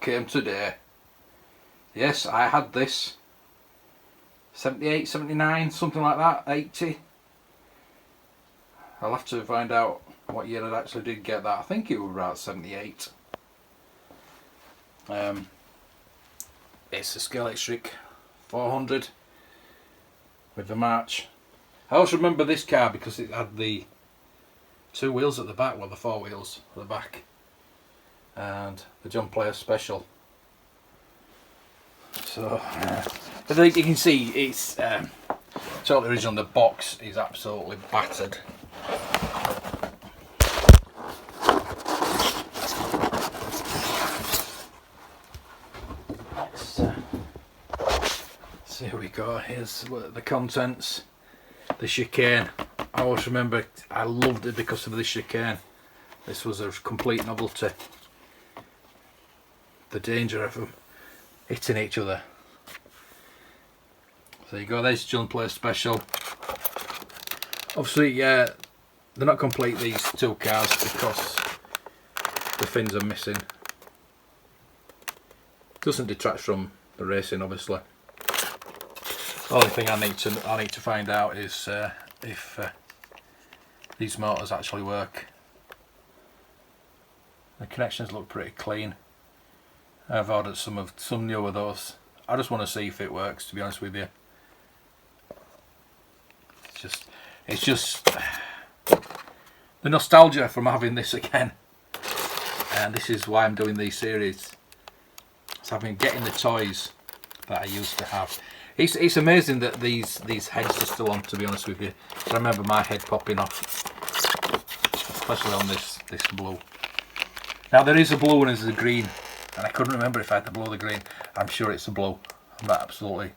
what came today. Yes, I had this. 78, 79, something like that, 80. I'll have to find out what year I actually did get that. I think it was about 78. It's a Scalextric 400 with the March. I also remember this car because it had the 2 wheels at the back, well the 4 wheels at the back, and the John Player Special. So, as you can see, it's totally original. The box is absolutely battered. Let's see what we got. Here's the contents. The chicane. I always remember I loved it because of the chicane. This was a complete novelty. The danger of them hitting each other. So you go, there's John Player Special. Obviously, they're not complete, these 2 cars, because the fins are missing. Doesn't detract from the racing, obviously. The only thing I need to find out is if these motors actually work. The connections look pretty clean. I've ordered some new of those. I just want to see if it works, to be honest with you. It's just the nostalgia from having this again, and this is why I'm doing these series. So getting the toys that I used to have. It's amazing that these heads are still on, to be honest with you. I remember my head popping off, especially on this blue. Now there is a blue and there's a green, and I couldn't remember if I had the blue or the green. I'm sure it's the blue. I'm not absolutely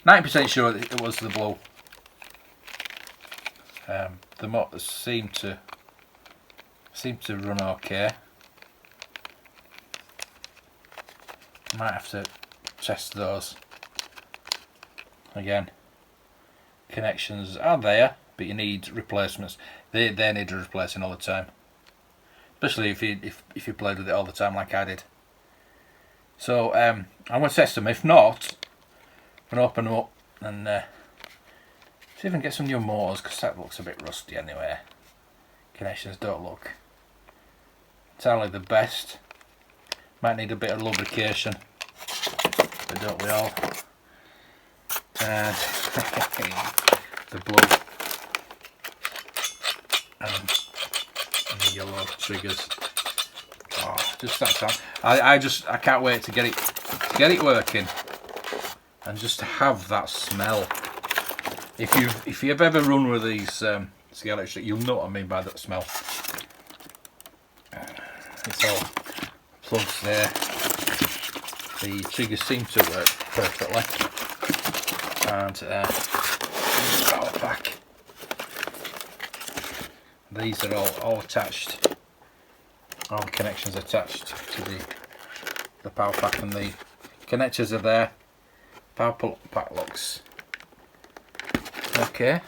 90% sure that it was the blue. The motors seem to run okay. Might have to test those again. Connections are there, but you need replacements. They need replacing all the time, especially if you played with it all the time like I did. So I'm going to test them. If not, I'm going to open them up and see if I can get some new motors, because that looks a bit rusty anyway. Connections don't look entirely the best. Might need a bit of lubrication, but don't we all? And the blue and the yellow triggers. Oh, just that sound. I can't wait to get it working, and just to have that smell. If you've ever run with these Scalextric, you'll know what I mean by that smell. It's all plugs there. The triggers seem to work perfectly, and power pack. These are all attached. All the connections attached to the power pack, and the connectors are there. Power pack looks okay. A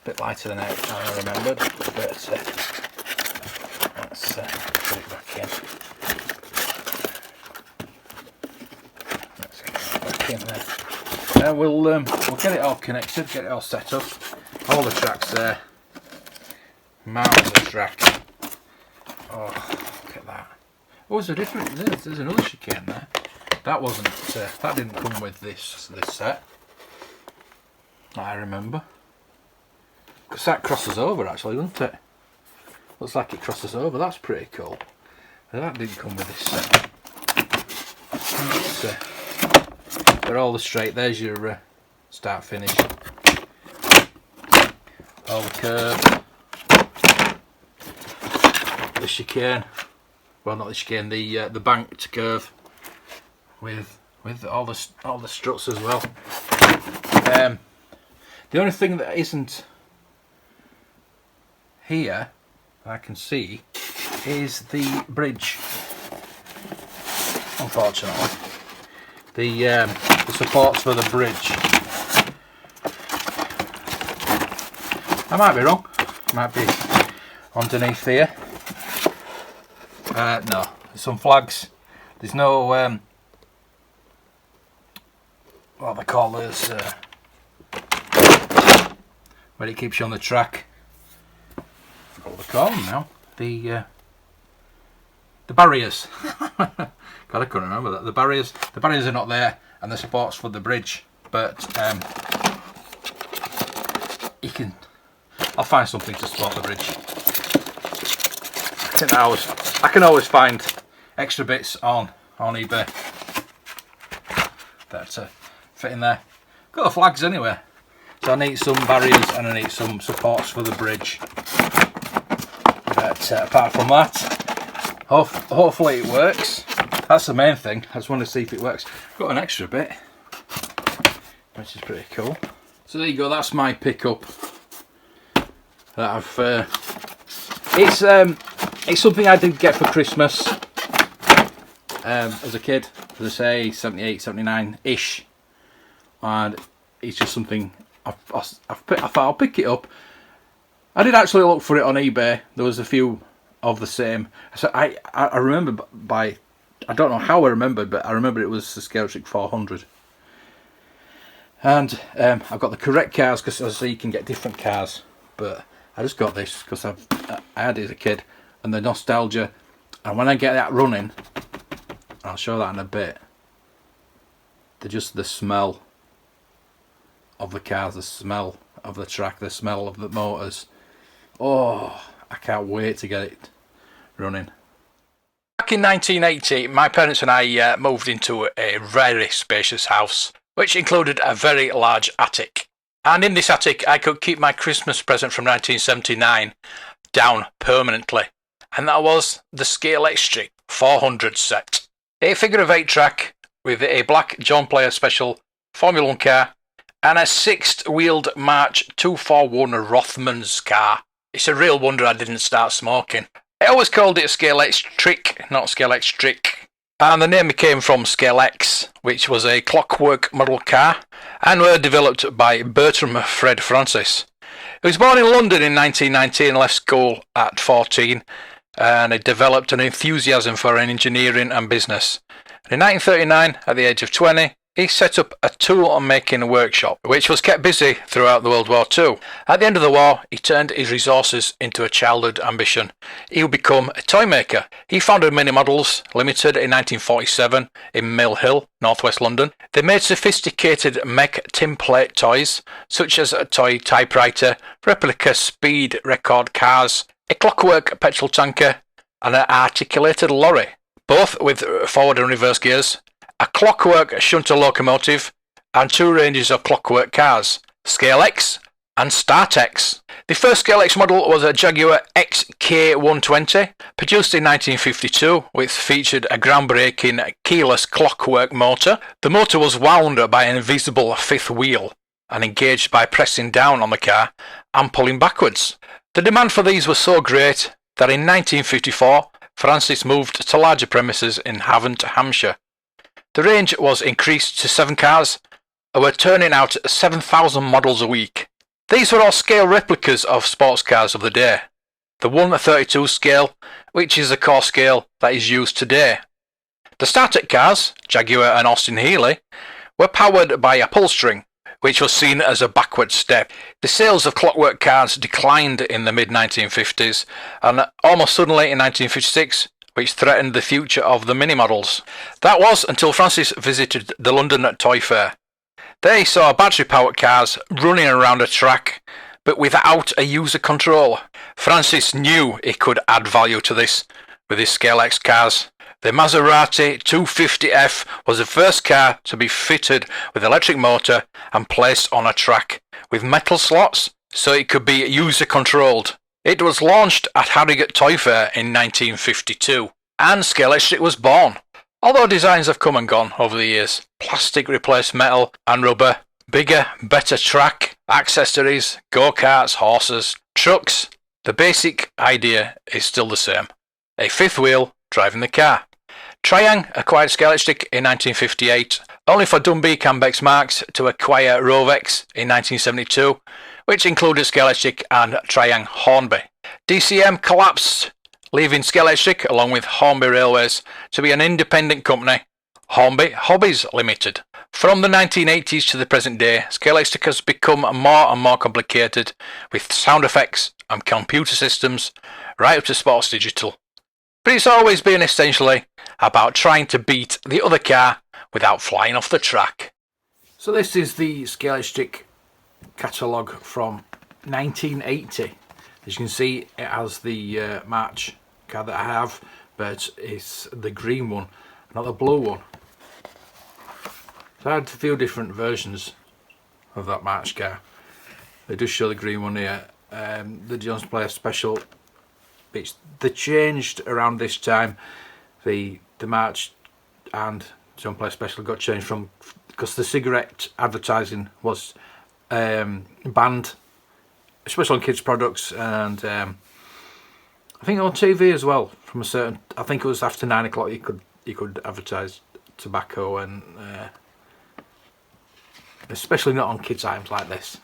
bit lighter than I remembered, but let's put it back in. Let's get it back in there. We'll get it all connected, get it all set up. All the tracks there. Marvellous track. Oh, look at that. Oh, there's a different. There's another chicane there. That wasn't. That didn't come with this set. I remember. Because that crosses over actually, doesn't it? Looks like it crosses over. That's pretty cool. But that didn't come with this set. They're all the straight. There's your start finish. All the curve. The chicane. Well, not the chicane. The banked curve. With all the struts as well. The only thing that isn't here I can see is the bridge. Unfortunately, the supports for the bridge. I might be wrong. Might be underneath here. No, there's some flags. There's no what they call this, where it keeps you on the track. I forgot what they call them now. The barriers. God, I couldn't remember that. The barriers are not there, and the supports for the bridge. But you can. I'll find something to support the bridge. I can always find extra bits on eBay that fit in there. Got the flags anyway, so I need some barriers and I need some supports for the bridge. But apart from that, hopefully it works. That's the main thing. I just want to see if it works. Got an extra bit, which is pretty cool. So there you go. That's my pickup. That it's something I did get for Christmas as a kid, as I say, 78, 79-ish, and it's just something I thought I'll pick it up. I did actually look for it on eBay. There was a few of the same. So I remember I don't know how I remembered, but I remember it was the Scalextric 400. And I've got the correct cars, because as I say, you can get different cars, but I just got this because I had it as a kid, and the nostalgia. And when I get that running, I'll show that in a bit. The smell of the cars, the smell of the track, the smell of the motors. Oh, I can't wait to get it running. Back in 1980, my parents and I moved into a very spacious house, which included a very large attic. And in this attic, I could keep my Christmas present from 1979 down permanently. And that was the Scalextric 400 set. A figure of 8 track with a black John Player Special Formula 1 car and a 6th-wheeled March 241 Rothmans car. It's a real wonder I didn't start smoking. I always called it Scalextric, not Scalextric. And the name came from Scalex, which was a clockwork model car, and were developed by Bertram Fred Francis. He was born in London in 1919 and left school at 14, and he developed an enthusiasm for engineering and business. In 1939, at the age of 20, he set up a tool-making workshop, which was kept busy throughout the World War II. At the end of the war, he turned his resources into a childhood ambition. He would become a toy maker. He founded Mini Models Limited in 1947 in Mill Hill, northwest London. They made sophisticated mech tin plate toys, such as a toy typewriter, replica speed record cars, a clockwork petrol tanker, and an articulated lorry, both with forward and reverse gears, a clockwork shunter locomotive, and 2 ranges of clockwork cars, Scalex and Startex. The first Scalex model was a Jaguar XK120, produced in 1952, which featured a groundbreaking keyless clockwork motor. The motor was wound by an invisible 5th wheel and engaged by pressing down on the car and pulling backwards. The demand for these was so great that in 1954, Francis moved to larger premises in Havant, Hampshire. The range was increased to 7 cars, and were turning out 7,000 models a week. These were all scale replicas of sports cars of the day. The 1/32 scale, which is the core scale that is used today. The Startec cars, Jaguar and Austin Healey, were powered by a pull string, which was seen as a backward step. The sales of clockwork cars declined in the mid-1950s, and almost suddenly in 1956, which threatened the future of the mini models. That was until Francis visited the London Toy Fair. There he saw battery-powered cars running around a track, but without a user control. Francis knew he could add value to this with his Scalex cars. The Maserati 250F was the first car to be fitted with electric motor and placed on a track, with metal slots so it could be user-controlled. It was launched at Harrogate Toy Fair in 1952, and Scalextric was born. Although designs have come and gone over the years, plastic replaced metal and rubber, bigger, better track, accessories, go-karts, horses, trucks, the basic idea is still the same. A 5th wheel driving the car. Triang acquired Scalextric in 1958, only for Dundee Cambex Marks to acquire Rovex in 1972, which included Scalextric and Triang Hornby. DCM collapsed leaving Scalextric along with Hornby Railways to be an independent company, Hornby Hobbies Limited. From the 1980s to the present day, Scalextric has become more and more complicated with sound effects and computer systems right up to sports digital. But it's always been essentially about trying to beat the other car without flying off the track. So this is the Scalextric catalogue from 1980. As you can see, it has the March car that I have, but it's the green one, not the blue one. So I had a few different versions of that March car. They do show the green one here. The Jones Player Special. They changed around this time. The March and Jones Player Special got changed from, because the cigarette advertising was banned, especially on kids products, and I think on TV as well. From a certain, I think it was after 9 o'clock you could advertise tobacco, and especially not on kids items like this,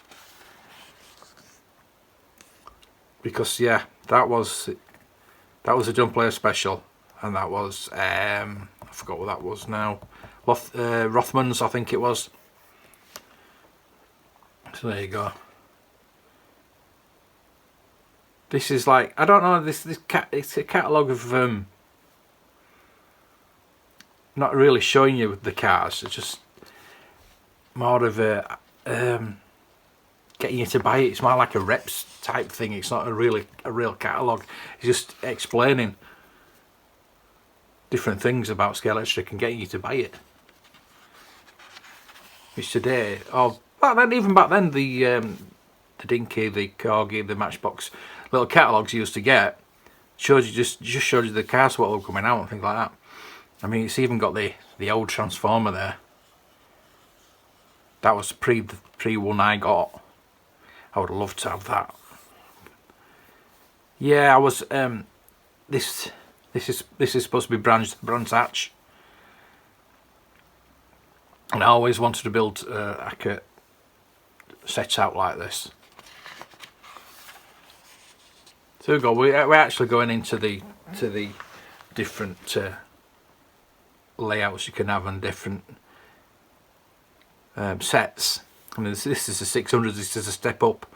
because yeah, that was a John Player Special, and that was I forgot what that was now. Rothmans, I think it was. So there you go. This is like, I don't know, it's a catalogue of not really showing you the cars. It's just more of a getting you to buy it. It's more like a reps type thing. It's not a real catalogue. It's just explaining different things about Scalextric and getting you to buy it. Which today, or even back then, the Dinky, the Corgi, the Matchbox little catalogues you used to get showed you just showed you the cars, what were coming out and things like that. I mean, it's even got the old Transformer there. That was pre one I got. I would love to have that. Yeah, I was this is supposed to be Brands Hatch, and I always wanted to build like a set out like this. So we go. We're actually going into the different layouts you can have on different sets. I mean, this is a 600. This is a step up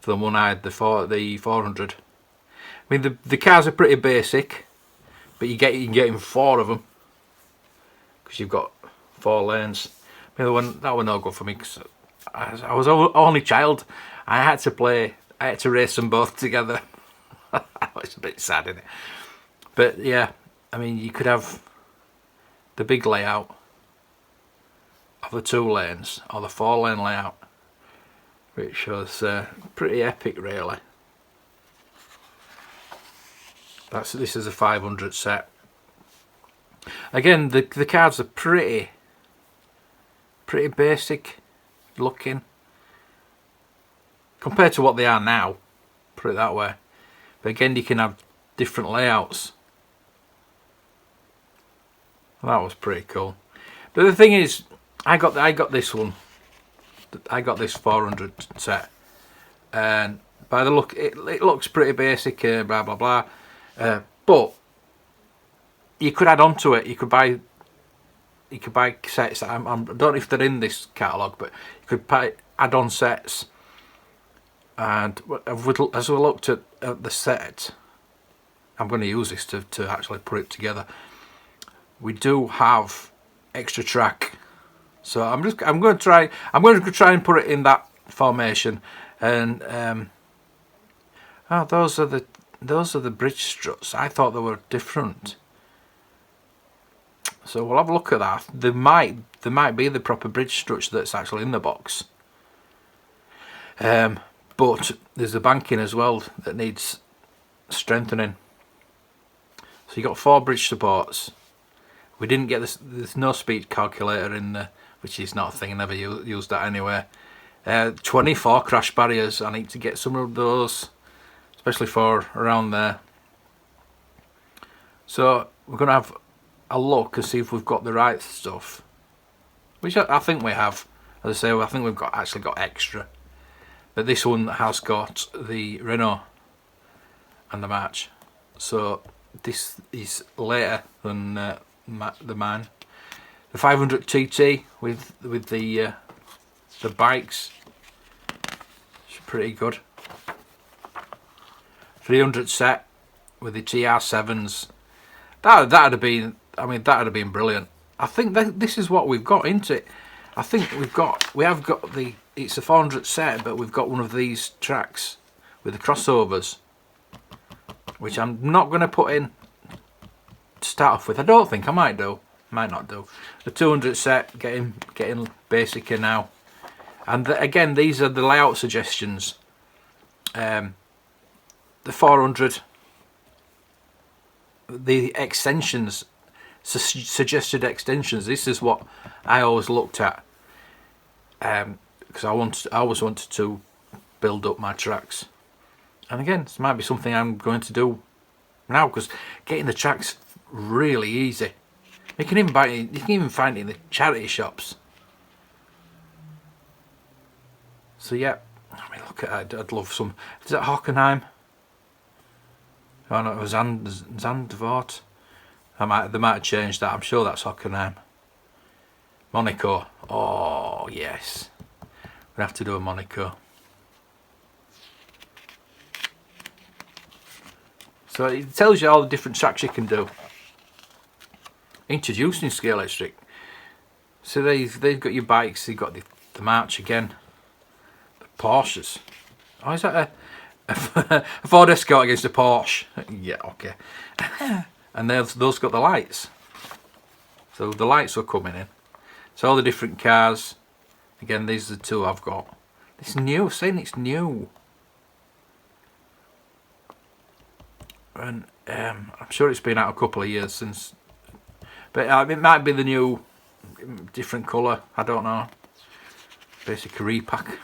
from the one I had, the 400. I mean, the cars are pretty basic, but you can get in 4 of them because you've got 4 lanes. I mean, that one no good for me because I was only child. I had to race them both together. It's a bit sad, isn't it? But yeah, I mean, you could have the big layout of the 2 lanes or the 4-lane layout, which was pretty epic, really. This is a 500 set. Again, the cards are pretty basic looking compared to what they are now, put it that way. But again, you can have different layouts. That was pretty cool. But the thing is, I got this one. I got this 400 set, and by the look, it looks pretty basic. Blah blah blah. But you could add on to it. You could buy sets. I don't know if they're in this catalogue, but you could add on sets. And as we looked at the set, I'm going to use this to actually put it together. We do have extra track, so I'm going to try and put it in that formation. And those are the bridge struts. I thought they were different. So we'll have a look at that. There might be the proper bridge struts that's actually in the box. But there's the banking as well that needs strengthening. So you got 4 bridge supports. We didn't get this. There's no speed calculator in there, which is not a thing. I never used that anyway. 24 crash barriers. I need to get some of those, especially for around there. So we're going to have a look and see if we've got the right stuff, which I think we have. As I say, I think we've actually got extra. But this one has got the Renault and the March. so this is later than the mine. The 500 TT with the bikes, it's pretty good. 300 set with the TR7s. That'd have been, I mean, that'd have been brilliant. I think this is what we've got, isn't it? I think we have got the, it's a 400 set, but we've got one of these tracks with the crossovers, which I'm not going to put in to start off with. I don't think I might do. Might not do. The 200 set, getting basicer now. And again, these are the layout suggestions. The 400, the extensions, suggested extensions. This is what I always looked at, because I always wanted to build up my tracks. And again, this might be something I'm going to do now, because getting the tracks really easy. You can even find it in the charity shops. So yeah, I mean, look at that. I'd love some. Is it Hockenheim? Oh no, it was Zandvoort. They might have changed that. I'm sure that's Hockenheim. Monaco. Oh yes, we have to do a Monaco. So it tells you all the different tracks you can do. Introducing Scalextric. So they've got your bikes. They've got the March again. The Porsches. Oh, is that a Ford Escort against a Porsche? Yeah, okay. And those got the lights. So the lights were coming in. So all the different cars. Again, these are the two I've got. It's new. Saying it's new. And I'm sure it's been out a couple of years since. But it might be the new, different colour. I don't know. Basic repack.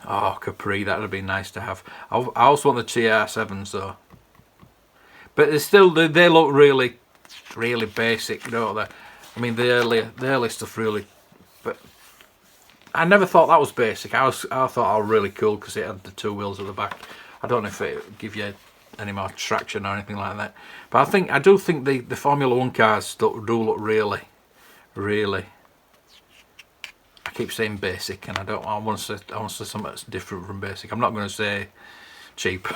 Oh, Capri, that would have been nice to have. I also want the TR7s though. But they look really, really basic, don't they? I mean, the early stuff really. But I never thought that was basic. I thought I was really cool because it had the two wheels at the back. I don't know if it would give you any more traction or anything like that. But I do think the Formula 1 cars do look really, really. I keep saying basic, and I want to say something that's different from basic. I'm not going to say cheap,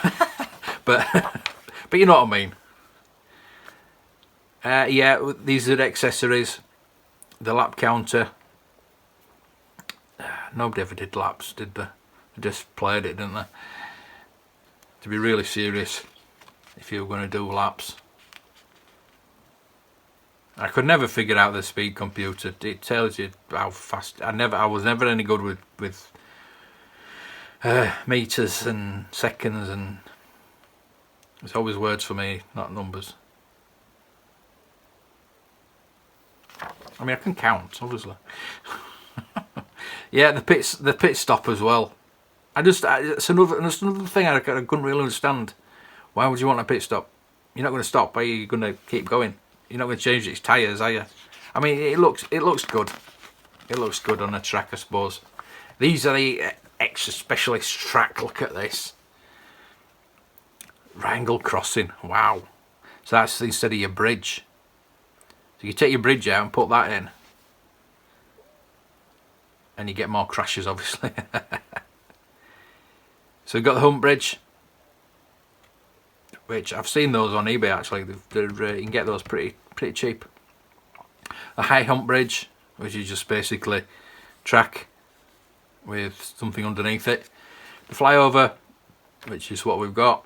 but you know what I mean. Yeah, these are the accessories. The lap counter. Nobody ever did laps, did they? They just played it, didn't they? To be really serious, if you were going to do laps. I could never figure out the speed computer. It tells you how fast. I was never any good with meters and seconds, and it's always words for me, not numbers. I mean, I can count, obviously. Yeah, the pit stop as well. It's another thing I couldn't really understand. Why would you want a pit stop? You're not going to stop, are you? You're going to keep going. You're not going to change its tyres, are you? I mean, it looks good. It looks good on a track, I suppose. These are the extra specialist track. Look at this. Wrangle crossing. Wow. So that's instead of your bridge. So you take your bridge out and put that in, and you get more crashes, obviously. So we've got the hump bridge, which I've seen those on eBay actually. You can get those pretty cheap. The high hump bridge, which is just basically track with something underneath it. The flyover, which is what we've got.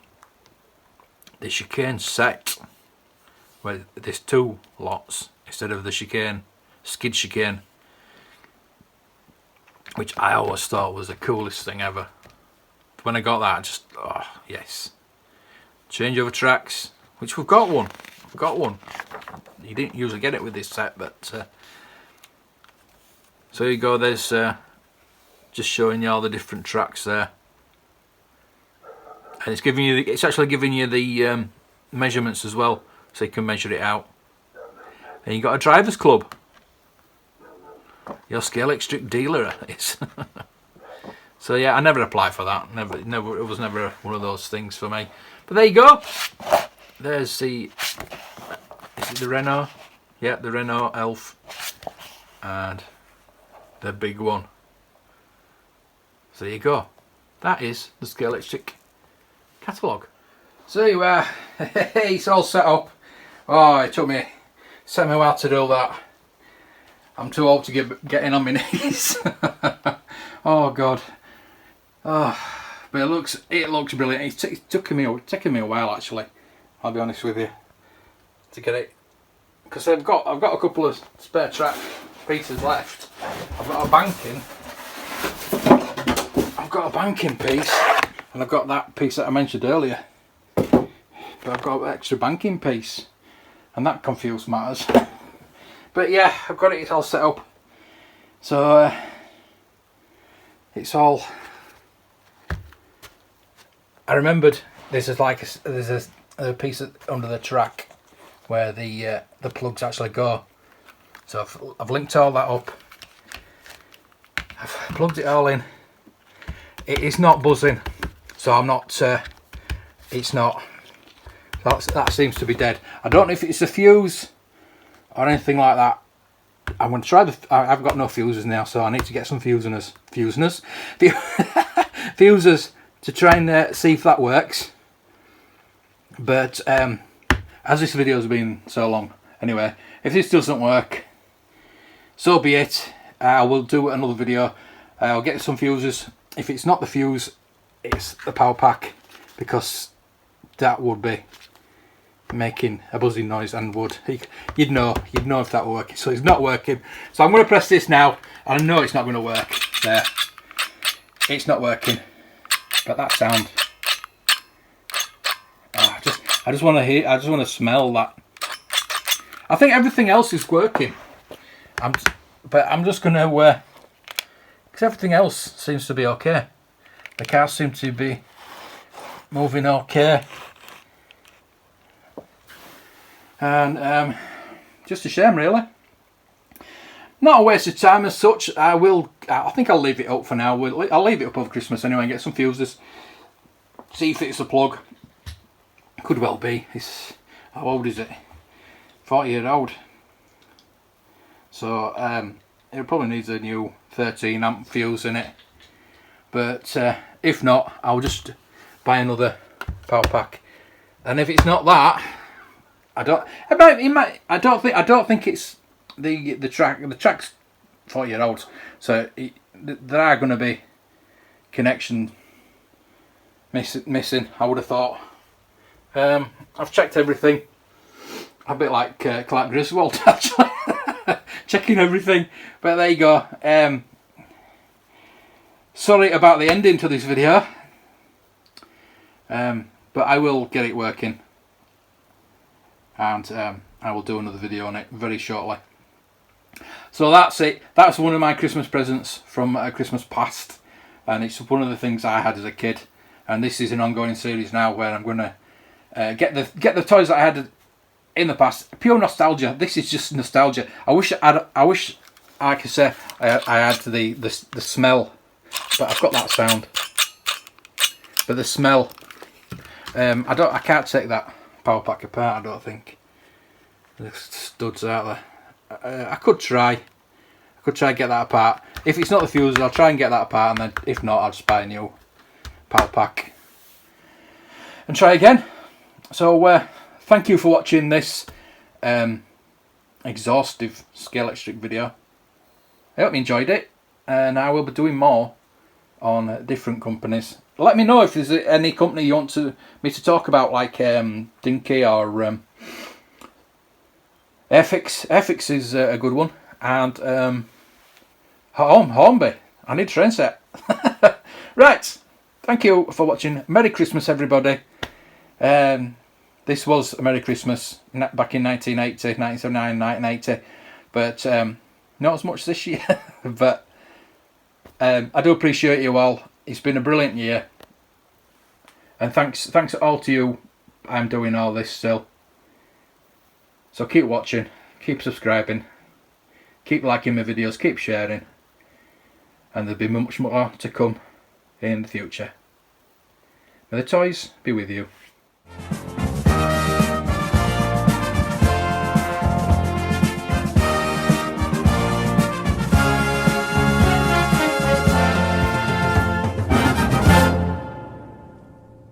The chicane set, where there's two lots instead of the skid chicane, which I always thought was the coolest thing ever. When I got that, I just, oh yes. Changeover tracks, which we've got one. You didn't usually get it with this set, but so you go. There's just showing you all the different tracks there, and it's actually giving you the measurements as well, so you can measure it out. And you got a drivers club. Your Scalextric dealer is. So yeah, I never applied for that. Never. It was never one of those things for me. But there you go. There's the. Is it the Renault? Yeah, the Renault Elf, and the big one. So there you go. That is the Scalextric catalogue. So you are. It's all set up. Oh, it took me a while to do that. I'm too old to get in on my knees. Oh God. Oh, but it looks brilliant. It's taken me a while actually. I'll be honest with you, to get it, because I've got a couple of spare track pieces left. I've got a banking piece, and I've got that piece that I mentioned earlier. But I've got an extra banking piece, and that confused matters. But yeah, I've got it all set up. So it's all. I remembered there's a piece under the track where the plugs actually go. So I've linked all that up. I've plugged it all in. It is not buzzing, so I'm not. It's not. That seems to be dead. I don't know if it's a fuse or anything like that. I'm going to try I've got no fuses now, so I need to get some fusers to try and see if that works. But as this video has been so long, anyway, if this doesn't work, so be it. I will do another video. I'll get some fuses. If it's not the fuse, it's the power pack, because that would be making a buzzing noise and would. You'd know if that were working. So it's not working. So I'm going to press this now. I know it's not going to work. There, it's not working. But that sound. Oh, I just want to hear. I just want to smell that. I think everything else is working. But I'm just going to. Because everything else seems to be okay. The cars seem to be moving okay. And just a shame, really. Not a waste of time as such. I think I'll leave it up for now. I'll leave it up over Christmas anyway and get some fuses. See if it's a plug. Could well be. How old is it? 40-year-old. So it probably needs a new 13 amp fuse in it. But if not, I'll just buy another power pack. And if it's not that, I don't think it's the track. The track's 40-year-old, so there are going to be connection missing. I would have thought. I've checked everything. A bit like Clark Griswold actually, checking everything. But there you go. Sorry about the ending to this video, but I will get it working. And I will do another video on it very shortly. So that's it. That's one of my Christmas presents from Christmas past, and it's one of the things I had as a kid. And this is an ongoing series now where I'm going to get the toys that I had in the past. Pure nostalgia. This is just nostalgia. I wish I could say I had the smell, but I've got that sound. But the smell, I can't take that power pack apart, I don't think. The studs out there. I could try and get that apart. If it's not the fuses, I'll try and get that apart, and then if not, I'll just buy a new power pack and try again. So thank you for watching this exhaustive Scalextric video. I hope you enjoyed it, and I will be doing more on different companies. Let me know if there's any company you want me to talk about, like Dinky or Airfix. Airfix is a good one, and Hornby. I need a train set. Right, thank you for watching. Merry Christmas, everybody. This was a Merry Christmas back in 1980, 1979, 1980, but not as much this year. But I do appreciate you all. It's been a brilliant year, and thanks all to you. I'm doing all this still. So keep watching, keep subscribing, keep liking my videos, keep sharing, and there'll be much more to come. in the future. May the toys be with you.